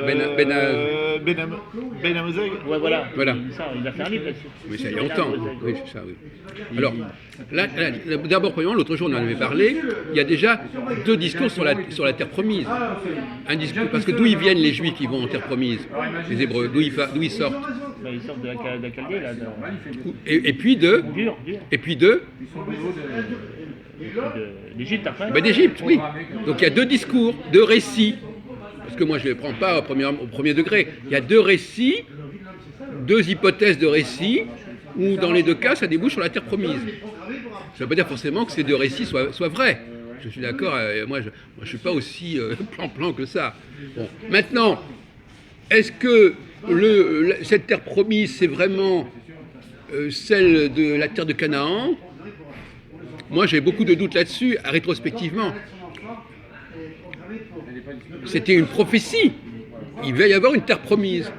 Ben Amozeg. Ouais, voilà. Voilà. Il a fait un livre là-dessus. Oui, ça il y a longtemps. Oui, c'est ça, oui. Alors, d'abord, premièrement, l'autre jour, on en avait parlé, il y a déjà deux discours sur la terre promise. Un discours, parce que d'où ils viennent les Juifs qui vont en terre promise, les Hébreux, d'où ils sortent. Bah, il sort de la Chaldée, là. Et puis de... Dur. Et puis de... D'Égypte après. Ben, d'Égypte, oui. Donc il y a deux discours, deux récits. Parce que moi je ne les prends pas au premier degré. Il y a deux récits, deux hypothèses de récits, où dans les deux cas ça débouche sur la terre promise. Ça ne veut pas dire forcément que ces deux récits soient vrais. Je suis d'accord, moi je ne suis pas aussi plan-plan que ça. Bon. Maintenant, est-ce que cette terre promise c'est vraiment celle de la terre de Canaan? Moi, j'ai beaucoup de doutes là-dessus, rétrospectivement. C'était une prophétie. Il va y avoir une terre promise.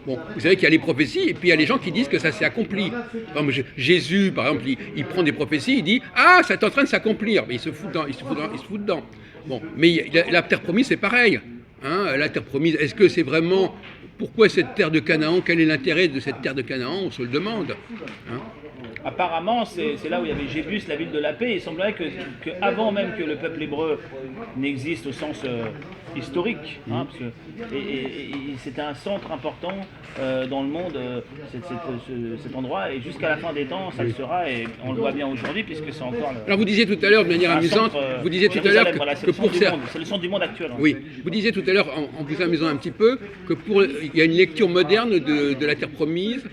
Bon, vous savez qu'il y a les prophéties, et puis il y a les gens qui disent que ça s'est accompli. Par exemple, Jésus, par exemple, il prend des prophéties, il dit « Ah, ça est en train de s'accomplir !» Mais il se fout dedans. Bon, mais la terre promise, c'est pareil. Hein, la terre promise, est-ce que c'est vraiment... Pourquoi cette terre de Canaan? Quel est l'intérêt de cette terre de Canaan? On se le demande. Hein. Apparemment, c'est là où il y avait Jébus, la ville de la paix. Il semblerait que avant même que le peuple hébreu n'existe au sens historique, hein, parce que, et c'était un centre important dans le monde, cet endroit, et jusqu'à la fin des temps, ça le sera, et on le voit bien aujourd'hui, puisque c'est encore... Alors vous disiez tout à l'heure, de manière amusante, vous disiez tout à l'heure que pour ça... C'est le centre du monde actuel. Hein. Oui, vous disiez tout à l'heure, en vous amusant un petit peu, que il y a une lecture moderne de la terre promise,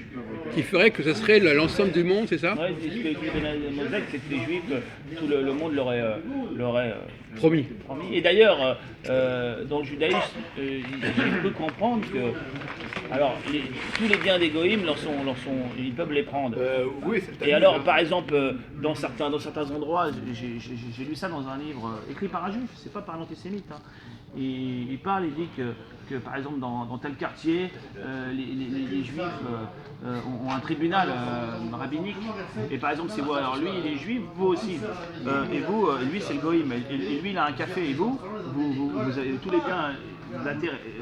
qui ferait que ce serait l'ensemble du monde, c'est ça? Oui, ce que dit Mosek, c'est que les Juifs, tout le monde l'aurait promis. Et d'ailleurs, dans le judaïsme, j'ai cru comprendre que, alors, tous les biens des goïms, ils peuvent les prendre. Oui, et alors, par exemple, dans certains endroits, j'ai lu ça dans un livre écrit par un juif, c'est pas par un antisémite. Hein. Il parle, il dit que par exemple dans tel quartier, les juifs ont un tribunal rabbinique, et par exemple si vous, alors lui il est juif, vous aussi, et vous, lui c'est le goïm, et lui il a un café, et vous avez tous les biens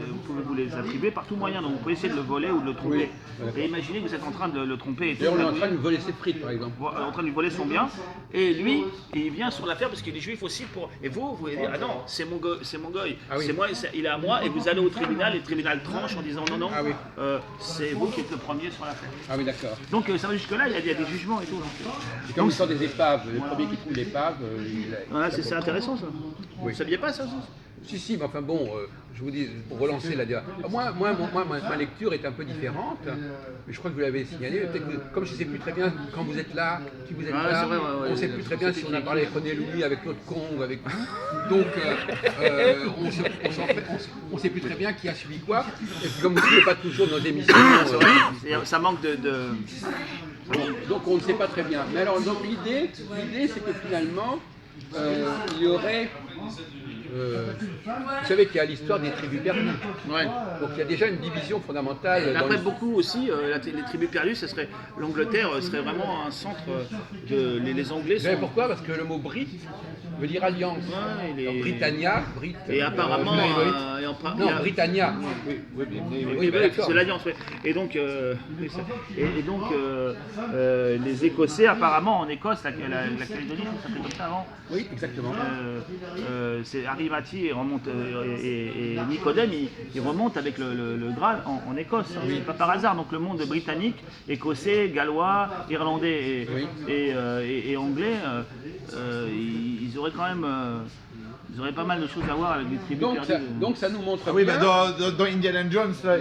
vous pouvez vous les attribuer par tout moyen, donc vous pouvez essayer de le voler ou de le tromper. Oui. Et imaginez que vous êtes en train de le tromper. Et on est en train de lui voler ses frites, par exemple. En train de lui voler son bien. Et lui, il vient sur l'affaire parce qu'il est juif aussi. Et vous allez dire, ah non, c'est mon goy. Ah oui. C'est moi, il est à moi. Et vous allez au tribunal, et le tribunal tranche en disant non, ah oui. C'est vous qui êtes le premier sur l'affaire. Ah oui, d'accord. Donc ça va jusque-là, il y a des jugements et tout. C'est comme l'histoire des épaves. Le premier qui trouve l'épave. Voilà, c'est intéressant ça. Oui. Vous ne saviez pas ça aussi? Si, mais enfin bon, je vous dis, pour relancer la dernière. Ma lecture est un peu différente, mais je crois que vous l'avez signalé. Peut-être que, comme je ne sais plus très bien quand vous êtes là, qui vous êtes là, vrai, on ne sait plus très bien si on a parlé avec René Louis, avec l'autre con ou avec vous. Donc, on ne sait plus très bien qui a suivi quoi. Et puis, comme vous ne suivez pas toujours nos émissions. Ça manque de... Donc, on ne sait pas très bien. Mais alors, l'idée, c'est que finalement, il y aurait. Vous savez qu'il y a l'histoire des tribus perdues. Ouais. Donc il y a déjà une division fondamentale. Mais après beaucoup aussi, les tribus perdues, l'Angleterre serait vraiment un centre les Anglais. Vous savez pourquoi? Parce que le mot Brit veut dire alliance. Ouais, donc, Britannia, Brit. Et apparemment, Britannia. Oui, c'est l'alliance. Oui. Et donc, les Écossais, apparemment en Écosse, la Calédonie, ça s'appelait comme ça avant. Oui, exactement. C'est Arimati et Nicodème, ils remontent avec le Graal en Écosse. Oui. C'est pas par hasard. Donc le monde britannique, écossais, gallois, irlandais et anglais, ils auraient quand même... Ils auraient pas mal de choses à voir avec les tribus perdues. Donc ça nous montre bien... Oui, bah dans Indiana Jones là,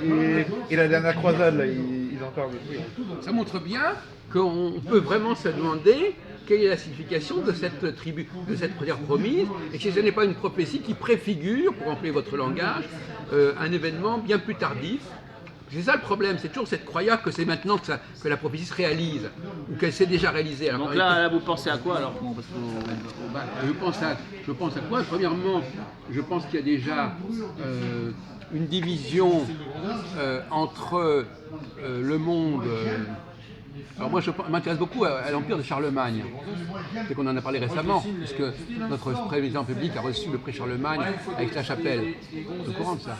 et la dernière croisade, là, ils en parlent. Oui. Ça montre bien qu'on peut vraiment se demander quelle est la signification de cette tribu, de cette terre promise, et que ce n'est pas une prophétie qui préfigure, pour employer votre langage, un événement bien plus tardif. C'est ça le problème, c'est toujours cette croyance que c'est maintenant que la prophétie se réalise, ou qu'elle s'est déjà réalisée. Alors, donc là, vous pensez à quoi alors? Je pense à quoi? Premièrement, je pense qu'il y a déjà une division entre le monde Alors moi, je m'intéresse beaucoup à l'Empire de Charlemagne. C'est qu'on en a parlé récemment, puisque notre président public a reçu le prix Charlemagne avec la chapelle. Au courant de ça.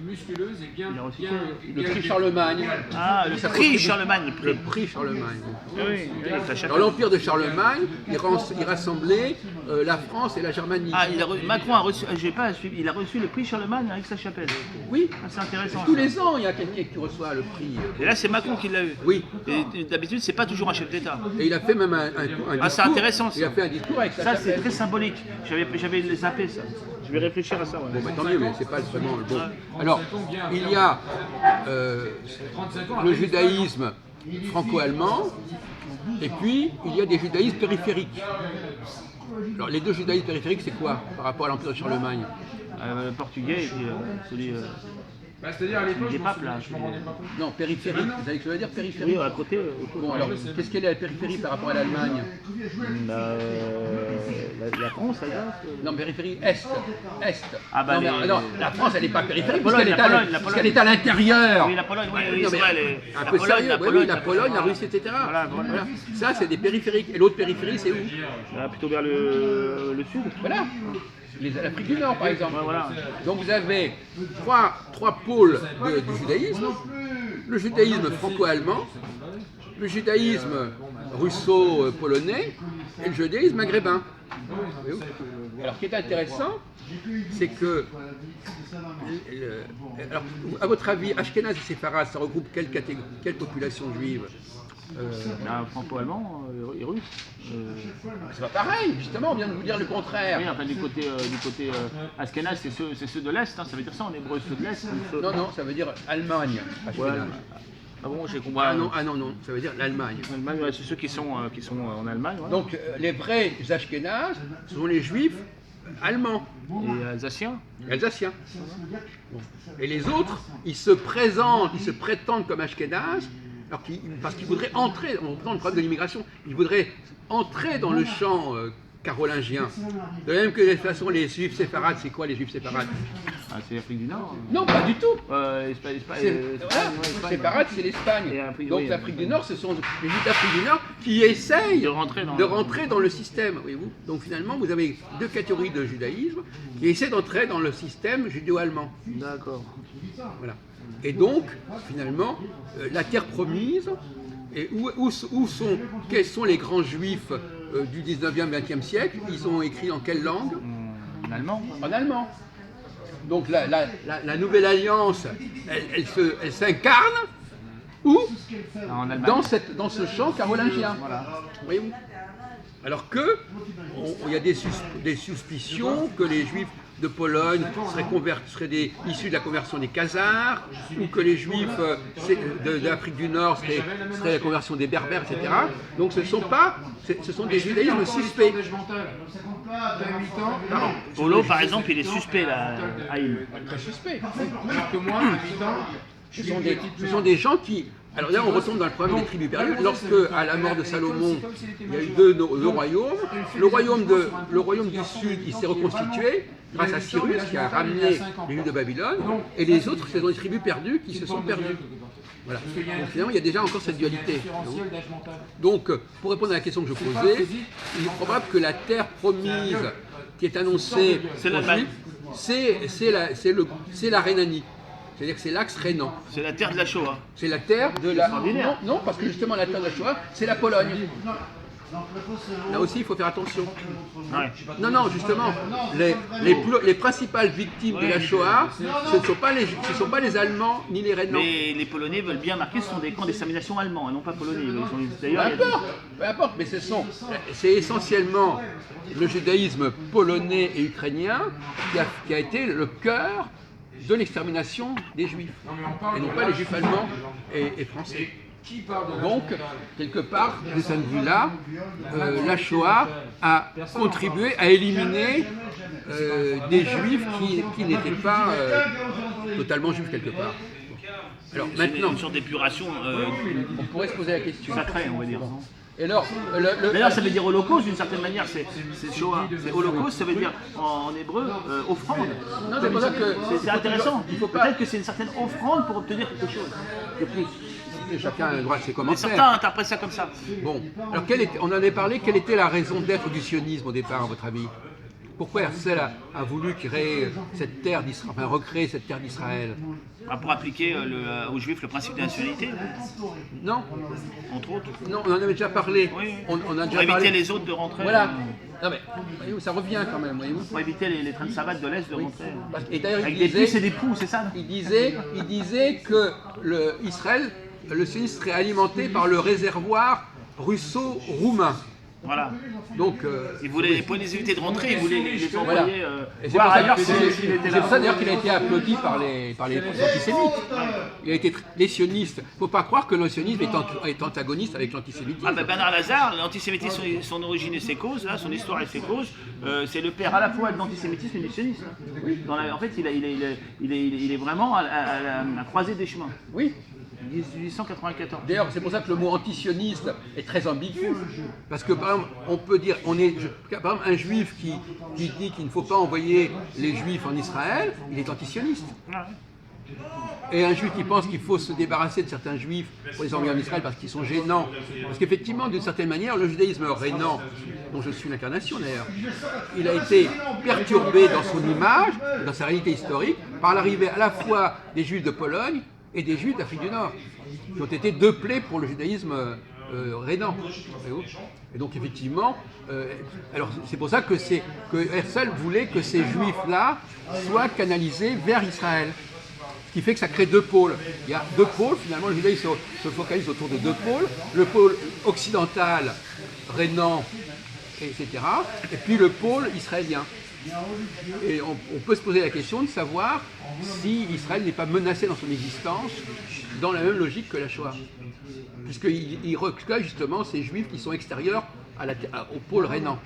Il a reçu quoi? Le prix Charlemagne. Ah, le prix Charlemagne. Le prix Charlemagne. Oui, oui, avec la chapelle. Dans l'Empire de Charlemagne, il rassemblait la France et la Germanie. Ah, Macron a reçu, j'ai pas suivi, il a reçu le prix Charlemagne avec sa chapelle. Oui, Ah, c'est intéressant. tous ça. les ans, il y a quelqu'un qui reçoit le prix. Et là, c'est Macron qui l'a eu. Oui, Et d'habitude, c'est pas toujours un chef d'État. et il a fait même un discours. Ah, c'est intéressant, ça. Il a fait un discours avec sa Ça, c'est chapelle. très symbolique. J'avais zappé ça. Je vais réfléchir à ça. Ouais. Bon, bah, tant mieux, mais c'est pas vraiment le bon. Alors, il y a le judaïsme franco-allemand, et puis il y a des judaïsmes périphériques. Alors, les deux judaïsmes périphériques, c'est quoi par rapport à l'Empire de Charlemagne? Le portugais et puis celui C'est-à-dire à l'époque, des papes là. Non, périphérique. Vous savez ce que ça veut dire, Oui, périphérique? à côté. Autour. Bon, alors, qu'est-ce qu'elle est la périphérie par rapport à l'Allemagne? La France, ça va. Non, périphérie est. Est. Ah, bah, non, mais, non, la France, elle n'est pas périphérique, Pologne, puisqu'elle est, la Pologne, la puisqu'elle est à l'intérieur. Oui, la Pologne, oui, Non, c'est mais vrai. un La peu Pologne, sérieux, oui, la Pologne, la Russie, etc. Voilà. Voilà. Ça, c'est des périphériques. Et l'autre périphérie, c'est où? Plutôt vers le sud. Voilà. L'Afrique du Nord, par exemple. Ouais, voilà. Donc vous avez trois pôles du judaïsme. Le judaïsme franco-allemand, le judaïsme russo-polonais et le judaïsme maghrébin. Alors, ce qui est intéressant, c'est que, alors, à votre avis, Ashkénaz et Séfarad, ça regroupe quelle population juive? Franco-allemand et russe. C'est pas pareil, justement, on vient de vous dire le contraire. Oui, enfin du côté Ashkenaz, c'est ceux de l'Est, hein, ça veut dire ça en hébreu, ceux de l'Est. Non, non, ça veut dire Allemagne. Ouais. Ashkénaz. Ah bon, j'ai compris. Ah non, ça veut dire l'Allemagne. L'Allemagne, ouais, c'est ceux qui sont en Allemagne. Voilà. Donc les vrais Ashkénazes sont les juifs allemands, Et alsaciens. alsaciens. Bon. Et les autres, ils se prétendent comme Ashkénazes, parce qu'ils voudraient entrer, on prend le problème de l'immigration, ils voudraient entrer dans le champ carolingien. De même que de toute façon, les juifs séfarades, c'est quoi les juifs séfarades? Ah, c'est l'Afrique du Nord. Non, pas du tout. Espagne, Voilà, séfarades, c'est l'Espagne. Et Donc oui. l'Afrique du Nord, ce sont les juifs d'Afrique du Nord qui essayent De rentrer dans le système. Voyez-vous. Donc finalement, vous avez deux catégories de judaïsme qui essaient d'entrer dans le système judéo-allemand. D'accord. Voilà. Et donc, finalement, la terre promise, et quels sont les grands juifs du 19e, 20e siècle? Ils ont écrit en quelle langue? En allemand. En allemand. Donc la nouvelle alliance, elle s'incarne où? En Allemagne. Dans ce champ carolingien. Voilà. Voyez-vous. Alors que il y a des suspicions que les juifs de Pologne seraient issus de la conversion des Khazars, ou que les juifs de l'Afrique du Nord seraient la conversion des Berbères, etc. Donc ce sont des judaïsmes suspects. Pardon. Polo, par exemple, il est suspect là, à Haïm. Très suspect. que moi, habitant, Ce sont des gens qui... Alors là, on retombe dans le problème des tribus perdues. Lorsque, à la mort de Salomon, il y a eu deux royaumes, le royaume du Sud, il s'est reconstitué grâce à Cyrus, qui a ramené les Juifs de Babylone, et les autres, ce sont des tribus perdues qui se sont perdues. Voilà. Donc finalement, il y a déjà encore cette dualité. Donc, pour répondre à la question que je posais, il est probable que la terre promise qui est annoncée C'est aux l'Allemagne. Juifs, c'est la Rhénanie. C'est-à-dire que c'est l'axe rhénan. C'est la terre de la Shoah. C'est la terre de la... Extraordinaire. Non, parce que justement la terre de la Shoah, c'est la Pologne. Là aussi, il faut faire attention. Ouais. Non, justement, les principales victimes de la Shoah, ce ne sont pas les Allemands ni les Rhénans. Mais les Polonais veulent bien marquer que ce sont des camps d'extermination allemands et non pas polonais. Peu D'ailleurs, il y a- peu importe, mais c'est essentiellement le judaïsme polonais et ukrainien qui a été le cœur de l'extermination des Juifs, et non pas les Juifs allemands et français. Donc, quelque part, de ce point de vue-là, la Shoah a contribué à éliminer des Juifs qui n'étaient pas totalement juifs quelque part. Alors c'est maintenant, une sorte d'épuration on pourrait se poser la question. sacrée, on va dire. Et alors, D'ailleurs, ça veut dire holocauste d'une certaine manière, c'est Shoah. C'est holocauste, ça veut dire en hébreu offrande. Non, c'est pour ça que C'est intéressant. il faut pas. Peut-être que c'est une certaine offrande pour obtenir quelque chose de plus. Et chacun a le droit de ses Mais commentaires. certains interprètent ça comme ça. Bon, alors on en avait parlé, quelle était la raison d'être du sionisme au départ, à votre avis? Pourquoi Herzl a voulu créer cette terre d'Israël, enfin recréer cette terre d'Israël? Pour appliquer aux Juifs le principe de nationalité, Non, entre autres. non, on en avait déjà parlé. Oui. On a Pour déjà éviter parlé. les autres de rentrer. Voilà. Non mais, voyez-vous, ça revient quand même, voyez-vous. Pour éviter les trains de savate de l'Est de rentrer. Et d'ailleurs, Avec des puces et des poux, c'est ça? il disait que Israël, le sionisme serait alimenté par le réservoir russo-roumain. Voilà. Donc, Il voulait, pour les éviter de rentrer, il voulait les voilà. envoyer Et voir ailleurs c'est s'il était pour là. ça d'ailleurs qu'il a été applaudi par les antisémites. Il a été les sionistes. Il ne faut pas croire que le sionisme est antagoniste avec l'antisémitisme. Ah ben Bernard Lazare, l'antisémitisme, son origine et ses causes, là, son histoire et ses causes, c'est le père à la fois de l'antisémitisme et du sionisme. En fait, il est vraiment à la croisée des chemins. Oui. 1894. D'ailleurs, c'est pour ça que le mot antisioniste est très ambigu. Parce que, par exemple, on peut dire, par exemple, un juif qui dit qu'il ne faut pas envoyer les juifs en Israël, il est antisioniste. Et un juif qui pense qu'il faut se débarrasser de certains juifs pour les envoyer en Israël parce qu'ils sont gênants. Parce qu'effectivement, d'une certaine manière, le judaïsme rénan, dont je suis l'incarnation d'ailleurs, il a été perturbé dans son image, dans sa réalité historique, par l'arrivée à la fois des juifs de Pologne et des juifs d'Afrique du Nord, qui ont été deux plaies pour le judaïsme rénan. Et donc effectivement, alors c'est pour ça que Herzl voulait que ces juifs-là soient canalisés vers Israël. Ce qui fait que ça crée deux pôles. Il y a deux pôles, finalement, le judaïsme se focalise autour de deux pôles. Le pôle occidental, rénan, etc. Et puis le pôle israélien. Et on peut se poser la question de savoir si Israël n'est pas menacé dans son existence dans la même logique que la Shoah. Puisqu'il recueille justement ces juifs qui sont extérieurs au pôle rénan.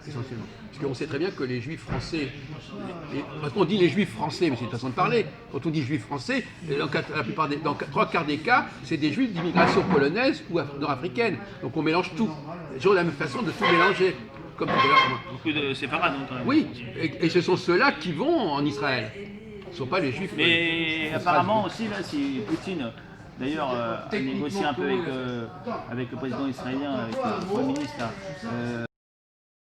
Essentiellement. Parce qu'on sait très bien que les juifs français, parce qu'on dit les juifs français, mais c'est une façon de parler, quand on dit juifs français, dans trois quarts des cas, c'est des juifs d'immigration polonaise ou nord-africaine. Donc on mélange tout. C'est toujours la même façon de tout mélanger. Comme beaucoup de séparats, donc. Oui, et ce sont ceux-là qui vont en Israël. Ce ne sont pas les juifs. Mais apparemment aussi, là, si Poutine, d'ailleurs, a négocié un peu avec le président israélien, avec le Premier ministre, là,